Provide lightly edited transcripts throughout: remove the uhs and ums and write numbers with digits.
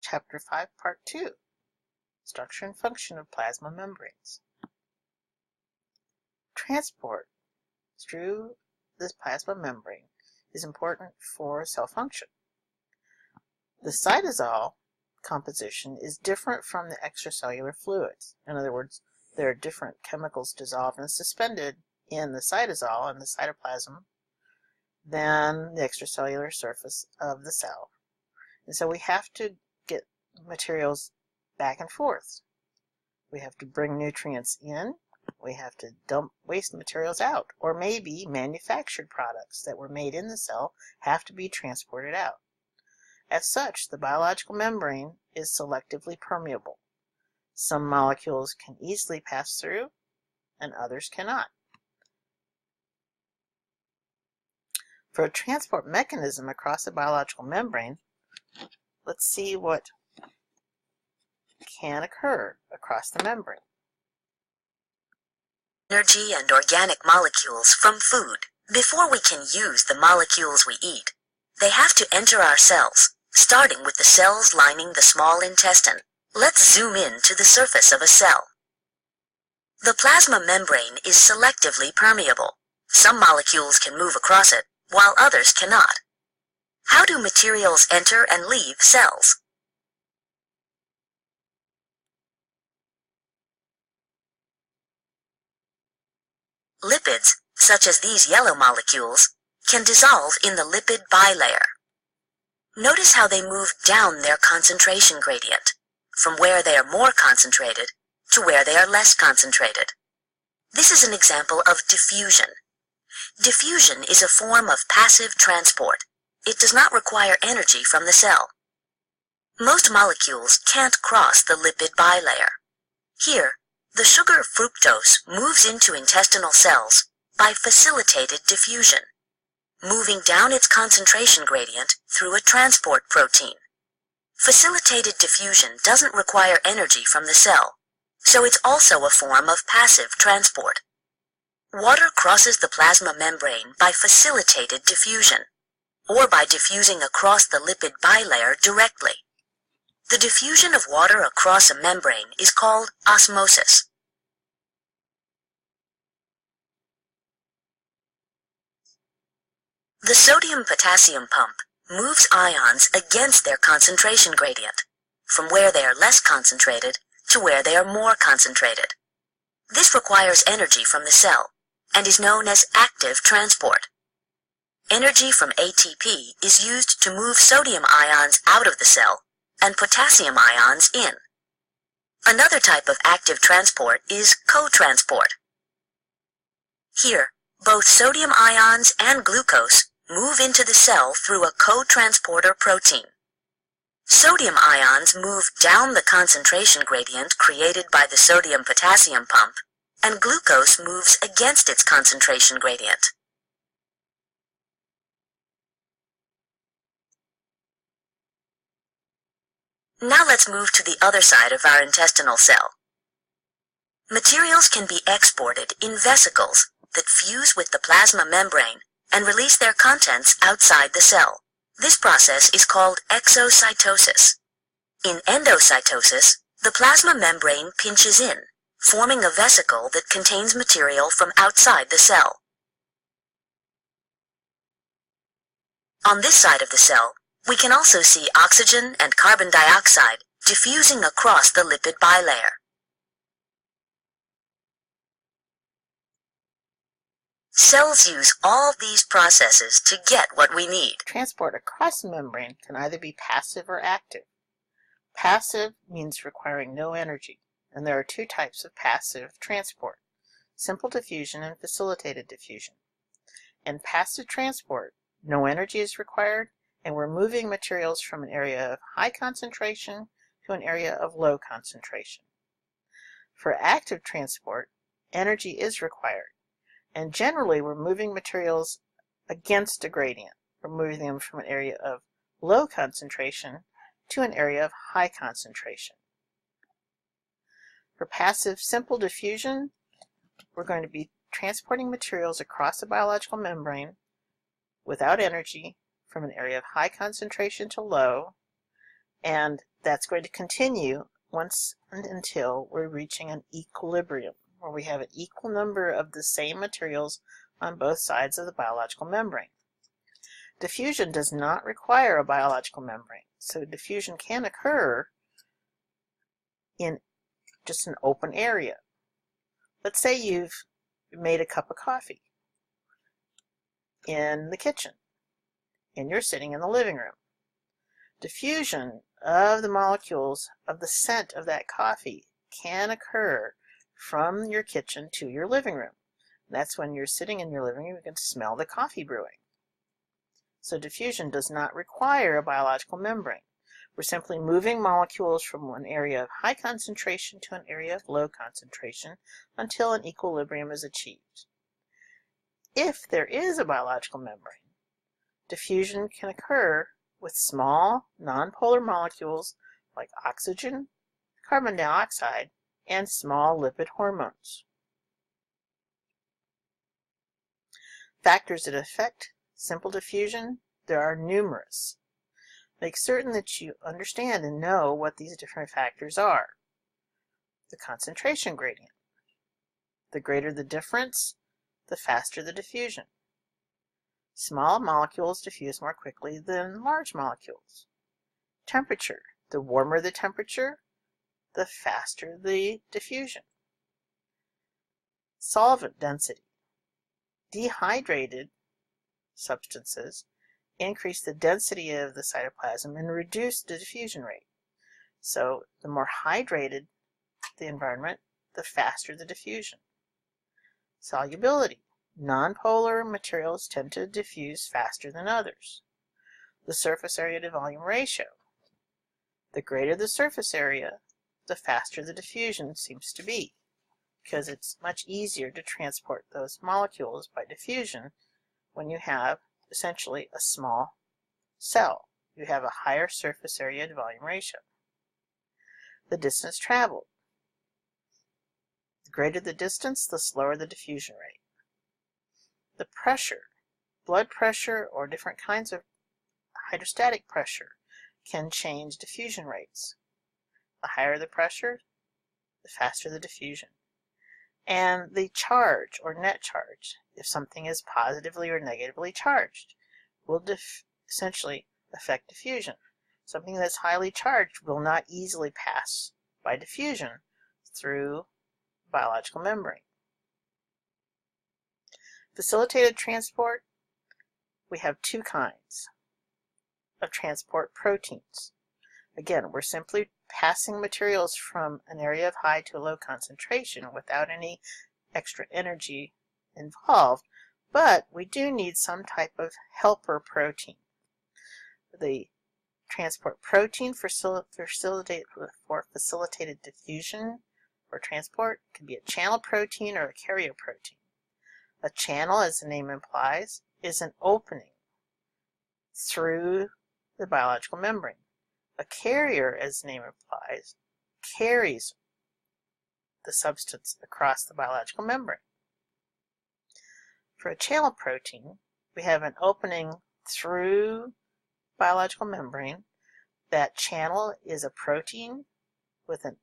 Chapter 5, Part 2, Structure and Function of Plasma Membranes. Transport through this plasma membrane is important for cell function. The cytosol composition is different from the extracellular fluids. In other words, there are different chemicals dissolved and suspended in the cytosol and the cytoplasm than the extracellular surface of the cell. And so we have to get materials back and forth. We have to bring nutrients in, we have to dump waste materials out, or maybe manufactured products that were made in the cell have to be transported out. As such, the biological membrane is selectively permeable. Some molecules can easily pass through, and others cannot. For a transport mechanism across a biological membrane, let's see what can occur across the membrane. Energy and organic molecules from food. Before we can use the molecules we eat, they have to enter our cells, starting with the cells lining the small intestine. Let's zoom in to the surface of a cell. The plasma membrane is selectively permeable. Some molecules can move across it, while others cannot. How do materials enter and leave cells? Lipids, such as these yellow molecules, can dissolve in the lipid bilayer. Notice how they move down their concentration gradient, from where they are more concentrated to where they are less concentrated. This is an example of diffusion. Diffusion is a form of passive transport. It does not require energy from the cell. Most molecules can't cross the lipid bilayer. Here, the sugar fructose moves into intestinal cells by facilitated diffusion, moving down its concentration gradient through a transport protein. Facilitated diffusion doesn't require energy from the cell, so it's also a form of passive transport. Water crosses the plasma membrane by facilitated diffusion, or by diffusing across the lipid bilayer directly. The diffusion of water across a membrane is called osmosis. The sodium-potassium pump moves ions against their concentration gradient, from where they are less concentrated to where they are more concentrated. This requires energy from the cell, and is known as active transport. Energy from ATP is used to move sodium ions out of the cell and potassium ions in. Another type of active transport is co-transport. Here, both sodium ions and glucose move into the cell through a co-transporter protein. Sodium ions move down the concentration gradient created by the sodium-potassium pump, and glucose moves against its concentration gradient. Now let's move to the other side of our intestinal cell. Materials can be exported in vesicles that fuse with the plasma membrane and release their contents outside the cell. This process is called exocytosis. In endocytosis, the plasma membrane pinches in, forming a vesicle that contains material from outside the cell. On this side of the cell, we can also see oxygen and carbon dioxide diffusing across the lipid bilayer. Cells use all these processes to get what we need. Transport across the membrane can either be passive or active. Passive means requiring no energy, and there are two types of passive transport: simple diffusion and facilitated diffusion. In passive transport, no energy is required, and we're moving materials from an area of high concentration to an area of low concentration. For active transport, energy is required, and generally we're moving materials against a gradient. We're moving them from an area of low concentration to an area of high concentration. For passive simple diffusion, we're going to be transporting materials across the biological membrane without energy from an area of high concentration to low, And that's going to continue once and until we're reaching an equilibrium, where we have an equal number of the same materials on both sides of the biological membrane. Diffusion does not require a biological membrane, so diffusion can occur in just an open area. Let's say you've made a cup of coffee in the kitchen and you're sitting in the living room. Diffusion of the molecules of the scent of that coffee can occur from your kitchen to your living room. That's when you're sitting in your living room, you can smell the coffee brewing. So diffusion does not require a biological membrane. We're simply moving molecules from one area of high concentration to an area of low concentration until an equilibrium is achieved. If there is a biological membrane, diffusion can occur with small nonpolar molecules like oxygen, carbon dioxide, and small lipid hormones. Factors that affect simple diffusion, there are numerous. Make certain that you understand and know what these different factors are. The concentration gradient. The greater the difference, the faster the diffusion. Small molecules diffuse more quickly than large molecules. Temperature. The warmer the temperature, the faster the diffusion. Solvent density. Dehydrated substances increase the density of the cytoplasm and reduce the diffusion rate. So the more hydrated the environment, the faster the diffusion. Solubility. Nonpolar materials tend to diffuse faster than others. The surface area to volume ratio. The greater the surface area, the faster the diffusion seems to be, because it's much easier to transport those molecules by diffusion when you have essentially a small cell. You have a higher surface area to volume ratio. The distance traveled. The greater the distance, the slower the diffusion rate. The pressure, blood pressure or different kinds of hydrostatic pressure can change diffusion rates. The higher the pressure, the faster the diffusion. And the charge or net charge, if something is positively or negatively charged, will essentially affect diffusion. Something that's highly charged will not easily pass by diffusion through biological membrane. Facilitated transport, we have two kinds of transport proteins. Again, we're simply passing materials from an area of high to a low concentration without any extra energy involved, but we do need some type of helper protein. The transport protein for facilitated diffusion or transport can be a channel protein or a carrier protein. A channel, as the name implies, is an opening through the biological membrane. A carrier, as the name implies, carries the substance across the biological membrane. For a channel protein, we have an opening through biological membrane. That channel is a protein with an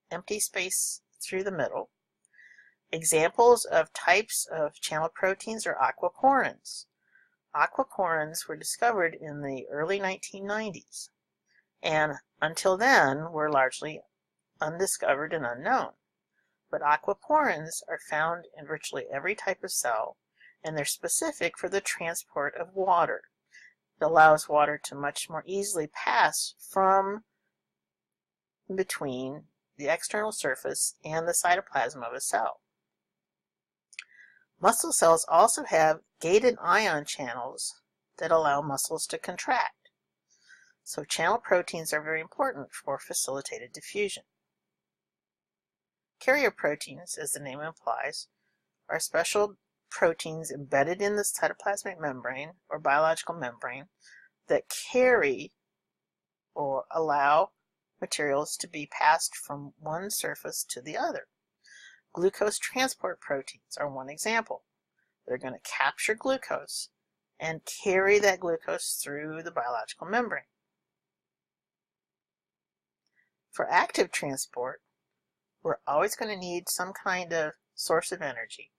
empty space through the middle. Examples of types of channel proteins are aquaporins. Aquaporins were discovered in the early 1990s, and until then were largely undiscovered and unknown. But aquaporins are found in virtually every type of cell, and they're specific for the transport of water. It allows water to much more easily pass from between the external surface and the cytoplasm of a cell. Muscle cells also have gated ion channels that allow muscles to contract. So channel proteins are very important for facilitated diffusion. Carrier proteins, as the name implies, are special proteins embedded in the cytoplasmic membrane or biological membrane that carry or allow materials to be passed from one surface to the other. Glucose transport proteins are one example. They're going to capture glucose and carry that glucose through the biological membrane. For active transport, we're always going to need some kind of source of energy.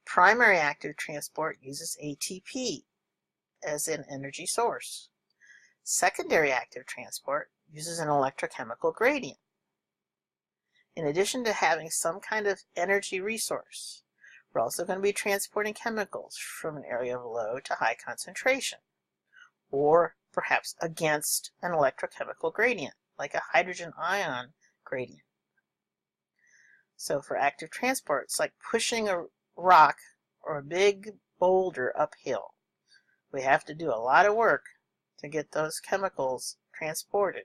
Primary active transport uses ATP as an energy source. Secondary active transport uses an electrochemical gradient. In addition to having some kind of energy resource, we're also going to be transporting chemicals from an area of low to high concentration, or perhaps against an electrochemical gradient, like a hydrogen ion gradient. So for active transport, it's like pushing a rock or a big boulder uphill. We have to do a lot of work to get those chemicals transported,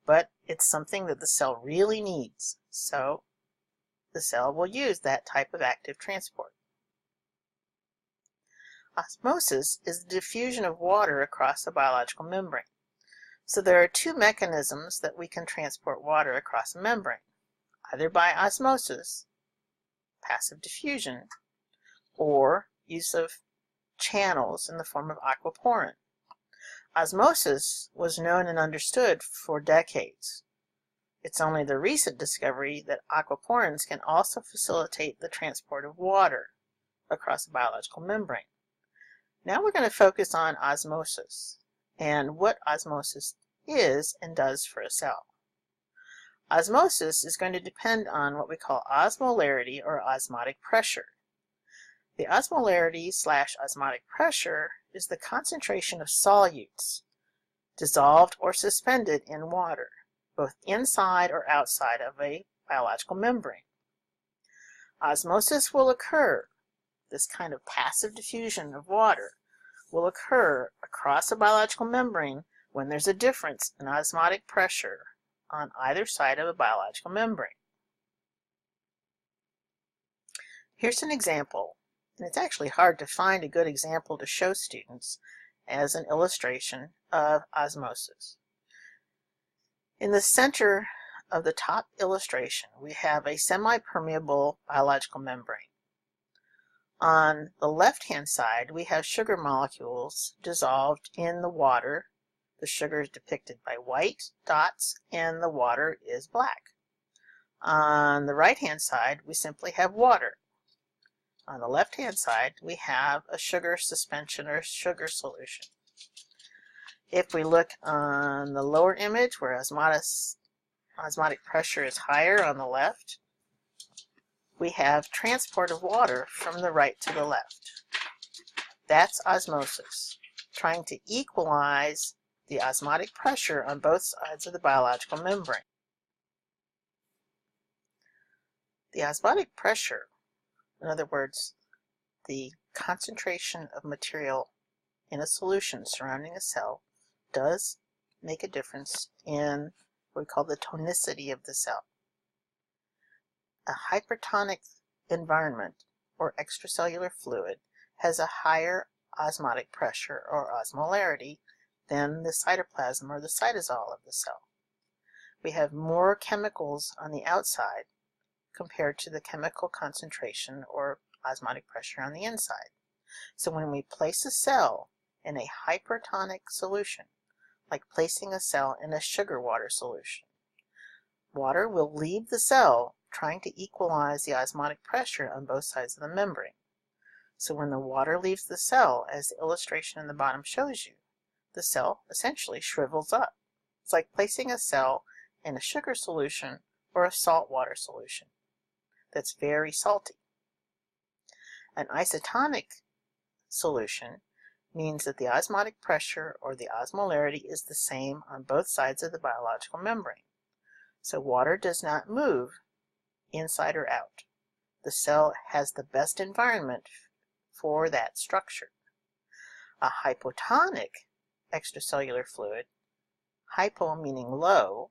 but it's something that the cell really needs, so the cell will use that type of active transport. Osmosis is the diffusion of water across a biological membrane. So there are two mechanisms that we can transport water across a membrane, either by osmosis, passive diffusion, or use of channels in the form of aquaporin. Osmosis was known and understood for decades. It's only the recent discovery that aquaporins can also facilitate the transport of water across a biological membrane. Now we're going to focus on osmosis and what osmosis is and does for a cell. Osmosis is going to depend on what we call osmolarity or osmotic pressure. The osmolarity/osmotic pressure is the concentration of solutes, dissolved or suspended in water, both inside or outside of a biological membrane. Osmosis will occur, this kind of passive diffusion of water will occur across a biological membrane when there's a difference in osmotic pressure on either side of a biological membrane. Here's an example, and it's actually hard to find a good example to show students as an illustration of osmosis. In the center of the top illustration, we have a semi-permeable biological membrane. On the left-hand side, we have sugar molecules dissolved in the water. The sugar is depicted by white dots, and the water is black. On the right-hand side, we simply have water. On the left-hand side, we have a sugar suspension or sugar solution. If we look on the lower image, where osmotic pressure is higher on the left, we have transport of water from the right to the left. That's osmosis, trying to equalize the osmotic pressure on both sides of the biological membrane. The osmotic pressure, in other words, the concentration of material in a solution surrounding a cell, does make a difference in what we call the tonicity of the cell. A hypertonic environment or extracellular fluid has a higher osmotic pressure or osmolarity than the cytoplasm or the cytosol of the cell. We have more chemicals on the outside compared to the chemical concentration or osmotic pressure on the inside. So when we place a cell in a hypertonic solution, like placing a cell in a sugar water solution, water will leave the cell trying to equalize the osmotic pressure on both sides of the membrane. So when the water leaves the cell, as the illustration in the bottom shows you, the cell essentially shrivels up. It's like placing a cell in a sugar solution or a salt water solution that's very salty. An isotonic solution means that the osmotic pressure or the osmolarity is the same on both sides of the biological membrane. So water does not move inside or out. The cell has the best environment for that structure. A hypotonic extracellular fluid, hypo meaning low,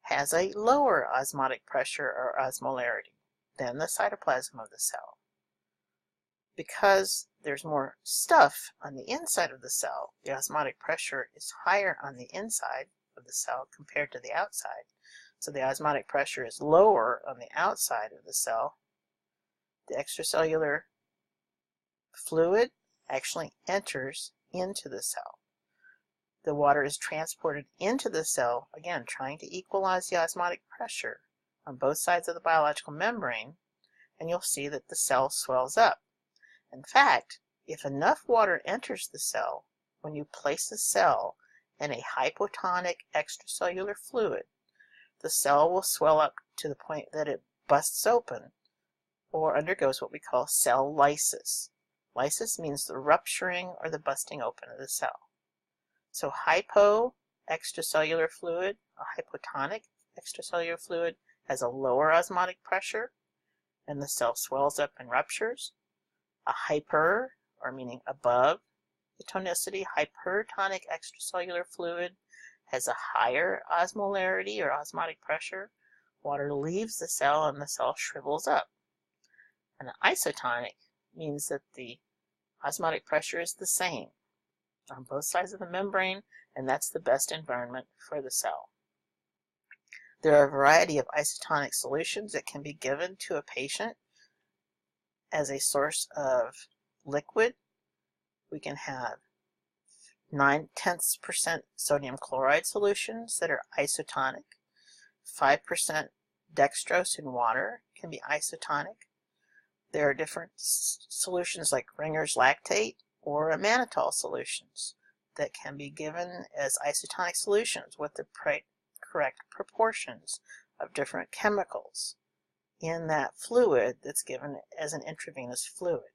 has a lower osmotic pressure or osmolarity than the cytoplasm of the cell. Because there's more stuff on the inside of the cell, the osmotic pressure is higher on the inside of the cell compared to the outside. So the osmotic pressure is lower on the outside of the cell. The extracellular fluid actually enters into the cell. the water is transported into the cell, again trying to equalize the osmotic pressure on both sides of the biological membrane, and you'll see that the cell swells up. In fact, if enough water enters the cell, when you place the cell in a hypotonic extracellular fluid, the cell will swell up to the point that it busts open or undergoes what we call cell lysis. Lysis means the rupturing or the busting open of the cell. So hypoextracellular fluid, a hypotonic extracellular fluid, has a lower osmotic pressure and the cell swells up and ruptures. A hyper, or meaning above the tonicity, hypertonic extracellular fluid has a higher osmolarity or osmotic pressure. Water leaves the cell and the cell shrivels up. And isotonic means that the osmotic pressure is the same on both sides of the membrane, and that's the best environment for the cell. There are a variety of isotonic solutions that can be given to a patient as a source of liquid. We can have 0.9% sodium chloride solutions that are isotonic. 5% dextrose in water can be isotonic. There are different solutions like Ringer's lactate or mannitol solutions that can be given as isotonic solutions with the correct proportions of different chemicals in that fluid that's given as an intravenous fluid.